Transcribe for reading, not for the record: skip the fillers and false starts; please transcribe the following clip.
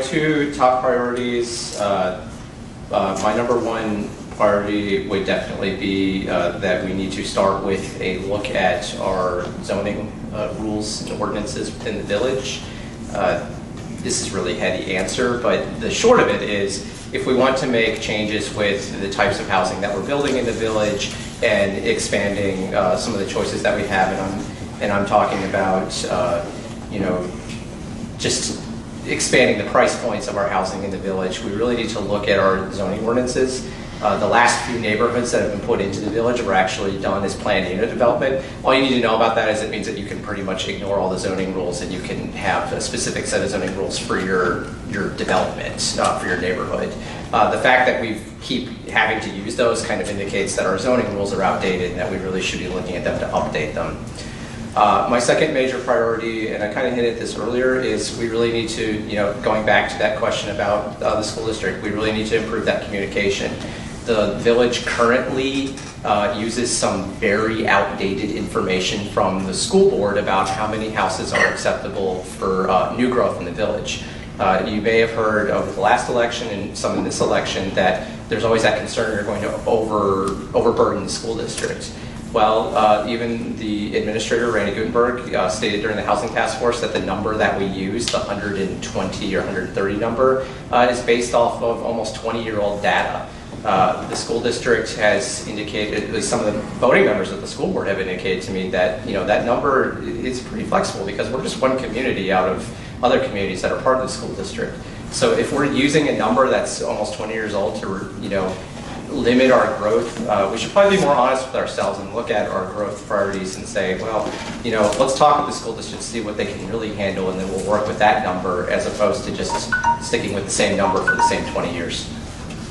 two top priorities, my number one priority would definitely be that we need to start with a look at our zoning rules and ordinances within the village. This is really a heady answer, but the short of it is, if we want to make changes with the types of housing that we're building in the village and expanding some of the choices that we have, and I'm talking about, you know, just expanding the price points of our housing in the village, we really need to look at our zoning ordinances. The last few neighborhoods that have been put into the village were actually done as planned unit development. All you need to know about that is it means that you can pretty much ignore all the zoning rules and you can have a specific set of zoning rules for your development, for your neighborhood. The fact that we keep having to use those kind of indicates that our zoning rules are outdated and that we really should be looking at them to update them. My second major priority, and I kind of hinted at this earlier, is we really need to, you know, going back to that question about the school district, we really need to improve that communication. The village currently uses some very outdated information from the school board about how many houses are acceptable for new growth in the village. You may have heard over the last election and some in this election that there's always that concern you're going to overburden the school district. Well, even the administrator, Randy Gutenberg, stated during the Housing Task Force that the number that we use, the 120 or 130 number, is based off of almost 20-year-old data. The school district has indicated, at least some of the voting members of the school board have indicated to me that, you know, that number is pretty flexible because we're just one community out of other communities that are part of the school district. So if we're using a number that's almost 20 years old to, you know, limit our growth, we should probably be more honest with ourselves and look at our growth priorities and say, well, you know, let's talk with the school district, see what they can really handle, and then we'll work with that number as opposed to just sticking with the same number for the same 20 years.